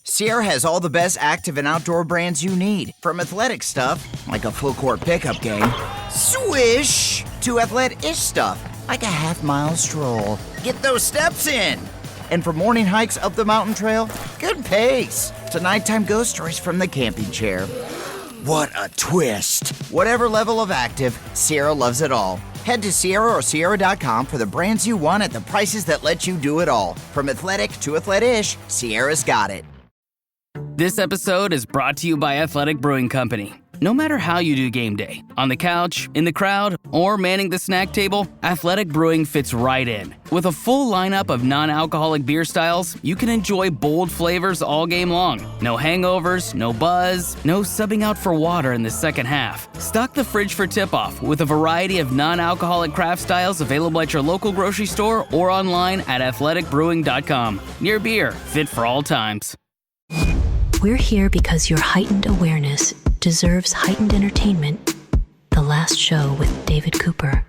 Sierra has all the best active and outdoor brands you need. From athletic stuff, like a full-court pickup game, swish, to athlete-ish stuff, like a half-mile stroll. Get those steps in. And for morning hikes up the mountain trail, good pace. To nighttime ghost stories from the camping chair. What a twist. Whatever level of active, Sierra loves it all. Head to Sierra or Sierra.com for the brands you want at the prices that let you do it all. From athletic to athlete-ish, Sierra's got it. This episode is brought to you by Athletic Brewing Company. No matter how you do game day, on the couch, in the crowd, or manning the snack table, Athletic Brewing fits right in. With a full lineup of non-alcoholic beer styles, you can enjoy bold flavors all game long. No hangovers, no buzz, no subbing out for water in the second half. Stock the fridge for tip-off with a variety of non-alcoholic craft styles available at your local grocery store or online at athleticbrewing.com. Near beer, fit for all times. We're here because your heightened awareness deserves heightened entertainment. The Last Show with David Cooper.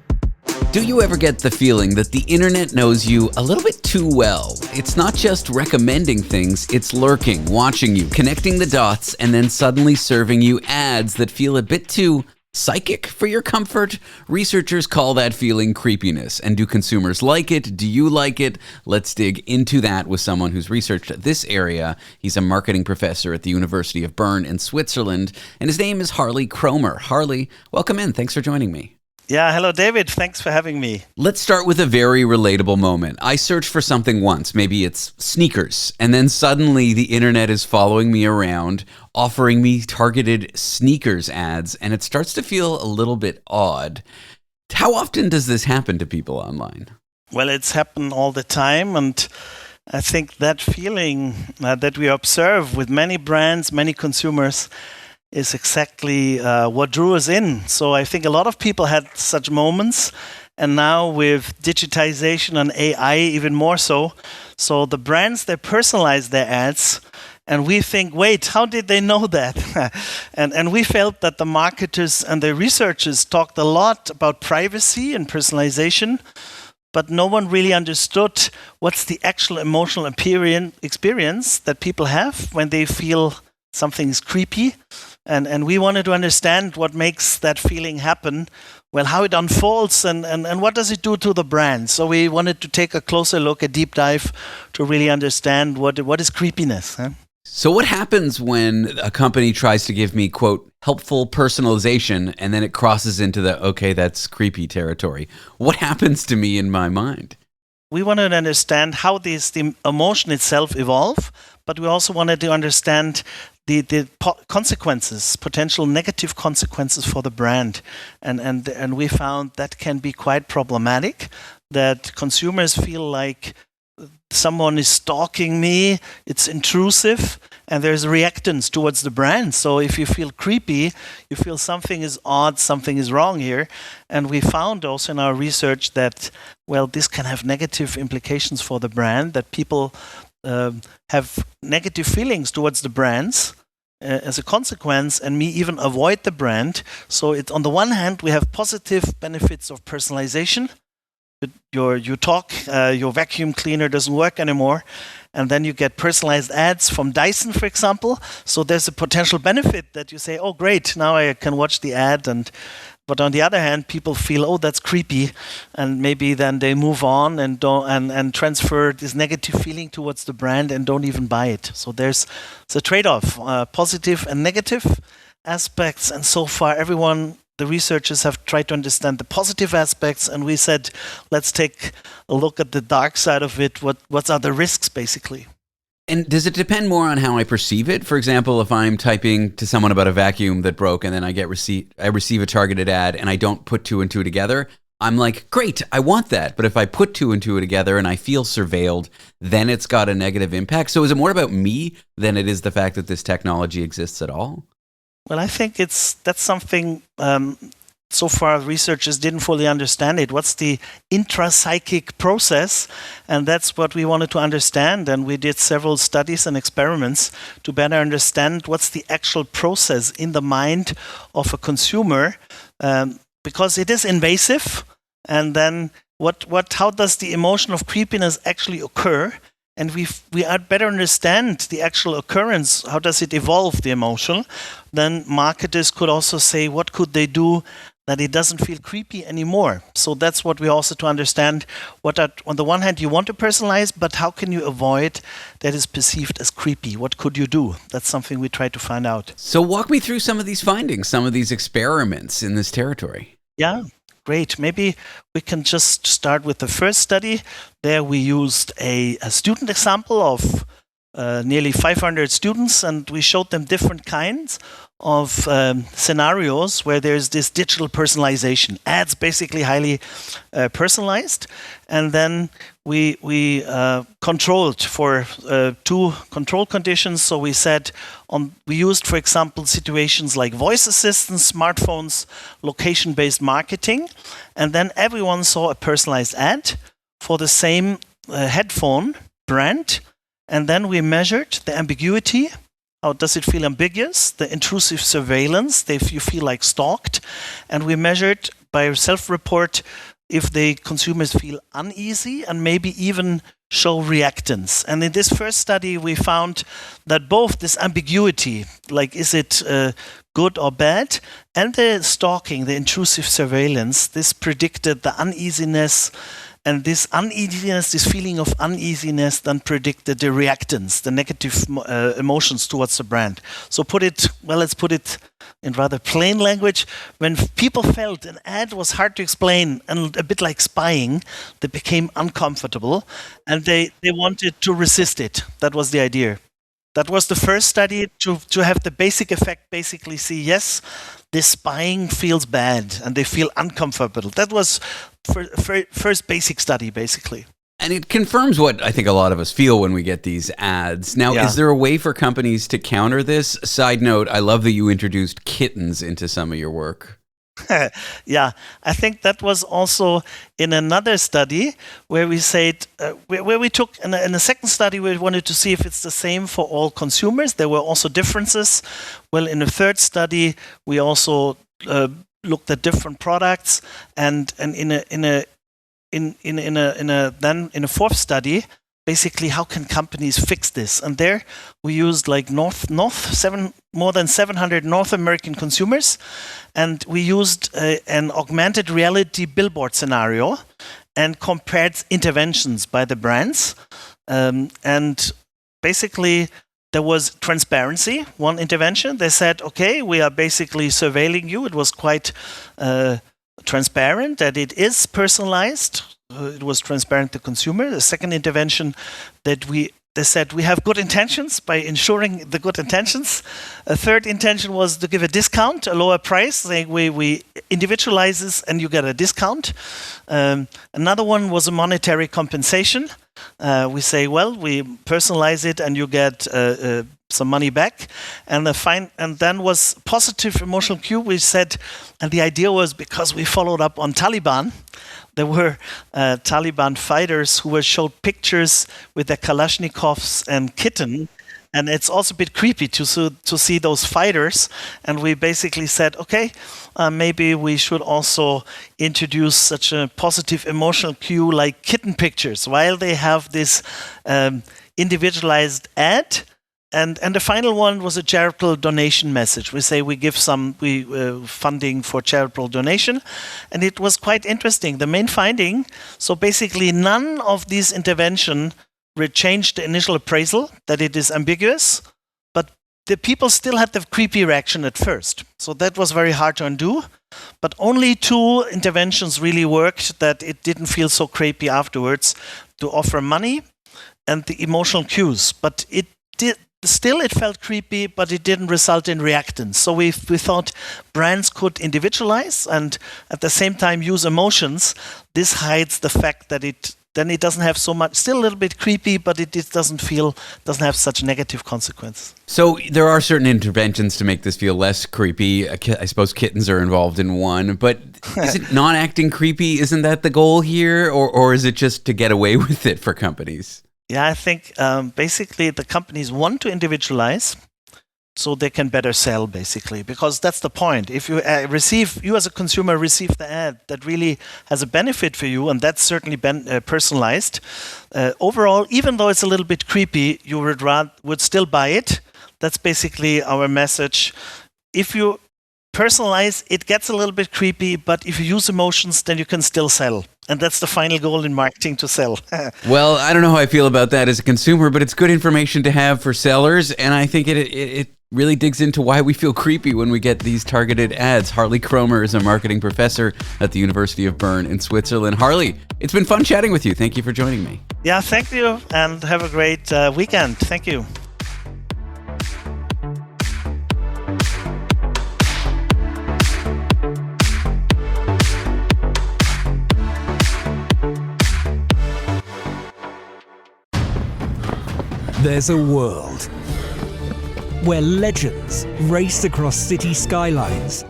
Do you ever get the feeling that the internet knows you a little bit too well? It's not just recommending things, it's lurking, watching you, connecting the dots, and then suddenly serving you ads that feel a bit too psychic for your comfort? Researchers call that feeling creepiness. And do consumers like it? Do you like it? Let's dig into that with someone who's researched this area. He's a marketing professor at the University of Bern in Switzerland, and his name is Harley Cromer. Harley, welcome in. Thanks for joining me. Yeah, hello, David. Thanks for having me. Let's start with a very relatable moment. I searched for something once, maybe it's sneakers, and then suddenly the internet is following me around, offering me targeted sneakers ads, and it starts to feel a little bit odd. How often does this happen to people online? Well, it's happened all the time, and I think that feeling that we observe with many brands, many consumers, is exactly what drew us in. So I think a lot of people had such moments, and now with digitization and AI even more so. So the brands, they personalize their ads, and we think, wait, how did they know that? and we felt that the marketers and the researchers talked a lot about privacy and personalization, but no one really understood what's the actual emotional experience that people have when they feel something is creepy. And we wanted to understand what makes that feeling happen, well, how it unfolds and what does it do to the brand. So we wanted to take a closer look, a deep dive to really understand what is creepiness. Huh? So what happens when a company tries to give me, quote, helpful personalization, and then it crosses into the, okay, that's creepy territory? What happens to me in my mind? We wanted to understand how the emotion itself evolve, but we also wanted to understand the consequences, potential negative consequences for the brand. And we found that can be quite problematic, that consumers feel like someone is stalking me, it's intrusive, and there's a reactance towards the brand. So if you feel creepy, you feel something is odd, something is wrong here. And we found also in our research that, well, this can have negative implications for the brand, that people have negative feelings towards the brands as a consequence, and may even avoid the brand. So it's, on the one hand, we have positive benefits of personalization. Your vacuum cleaner doesn't work anymore, and then you get personalized ads from Dyson, for example. So there's a potential benefit that you say, oh, great, now I can watch the ad. But on the other hand, people feel, oh, that's creepy, and maybe then they move on and transfer this negative feeling towards the brand and don't even buy it. So there's a trade-off, positive and negative aspects. And so far, the researchers have tried to understand the positive aspects, and we said, let's take a look at the dark side of it. What are the risks, basically? And does it depend more on how I perceive it? For example, if I'm typing to someone about a vacuum that broke and then I receive a targeted ad and I don't put two and two together, I'm like, great, I want that. But if I put two and two together and I feel surveilled, then it's got a negative impact. So is it more about me than it is the fact that this technology exists at all? Well, I think that's something so far researchers didn't fully understand it. What's the intrapsychic process? And that's what we wanted to understand. And we did several studies and experiments to better understand what's the actual process in the mind of a consumer, because it is invasive. And then how does the emotion of creepiness actually occur? and we better understand the actual occurrence, how does it evolve the emotion, then marketers could also say what could they do that it doesn't feel creepy anymore. So that's what we also to understand, what on the one hand you want to personalize, but how can you avoid that is perceived as creepy? What could you do? That's something we try to find out. So walk me through some of these findings, some of these experiments in this territory. Yeah, great. Maybe we can just start with the first study. There we used a student example of nearly 500 students, and we showed them different kinds of scenarios where there's this digital personalization. Ads basically highly personalized. And then we controlled for two control conditions. So we said we used, for example, situations like voice assistants, smartphones, location-based marketing. And then everyone saw a personalized ad for the same headphone brand. And then we measured the ambiguity. How does it feel ambiguous? The intrusive surveillance, if you feel like stalked. And we measured by self-report if the consumers feel uneasy and maybe even show reactance. And in this first study, we found that both this ambiguity, like is it good or bad, and the stalking, the intrusive surveillance, this predicted the uneasiness. And this uneasiness, this feeling of uneasiness, then predicted the reactance, the negative emotions towards the brand. So let's put it in rather plain language. When people felt an ad was hard to explain and a bit like spying, they became uncomfortable and they wanted to resist it. That was the idea. That was the first study to have the basic effect, basically see, yes, this spying feels bad and they feel uncomfortable. That was first basic study, basically. And it confirms what I think a lot of us feel when we get these ads. Now, is there a way for companies to counter this? Side note, I love that you introduced kittens into some of your work. Yeah, I think that was also in another study where we said, where we took, in a second study, we wanted to see if it's the same for all consumers. There were also differences. Well, in the third study, we also looked at different products, and in a fourth study, basically how can companies fix this? And there we used like more than 700 North American consumers, and we used an augmented reality billboard scenario and compared interventions by the brands. And basically there was transparency, one intervention. They said, okay, we are basically surveilling you. It was quite transparent that it is personalized. It was transparent to consumer. The second intervention they said we have good intentions by ensuring the good intentions. A third intention was to give a discount, a lower price, saying we individualize this and you get a discount. Another one was a monetary compensation. We say, well, we personalize it and you get some money back. And then was positive emotional cue. We said, and the idea was because we followed up on Taliban. There were Taliban fighters who were showed pictures with their Kalashnikovs and kitten. And it's also a bit creepy to see those fighters. And we basically said, okay, maybe we should also introduce such a positive emotional cue like kitten pictures while they have this individualized ad. And the final one was a charitable donation message. We say we give some funding for charitable donation. And it was quite interesting. The main finding, so basically none of these interventions changed the initial appraisal that it is ambiguous, but the people still had the creepy reaction at first. So that was very hard to undo. But only two interventions really worked that it didn't feel so creepy afterwards, to offer money and the emotional cues. But it did. Still, it felt creepy, but it didn't result in reactance. So we thought brands could individualize and at the same time use emotions. This hides the fact that it doesn't have so much, still a little bit creepy, but it doesn't have such negative consequences. So there are certain interventions to make this feel less creepy. I suppose kittens are involved in one, but is it not acting creepy? Isn't that the goal here? Or is it just to get away with it for companies? Yeah, I think basically the companies want to individualize, so they can better sell, basically, because that's the point. If you you as a consumer receive the ad that really has a benefit for you, and that's certainly personalized. Overall, even though it's a little bit creepy, you would still buy it. That's basically our message. If you personalize, it gets a little bit creepy, but if you use emotions, then you can still sell. And that's the final goal in marketing, to sell. Well, I don't know how I feel about that as a consumer, but it's good information to have for sellers, and I think it really digs into why we feel creepy when we get these targeted ads. Harley Cromer is a marketing professor at the University of Bern in Switzerland. Harley, it's been fun chatting with you. Thank you for joining me. Yeah, thank you, and have a great weekend. Thank you. There's a world where legends race across city skylines,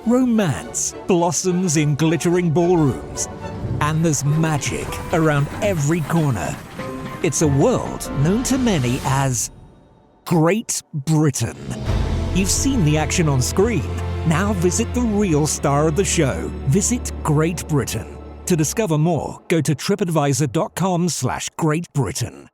romance blossoms in glittering ballrooms, and there's magic around every corner. It's a world known to many as Great Britain. You've seen the action on screen. Now visit the real star of the show. Visit Great Britain. To discover more, go to tripadvisor.com/Great Britain.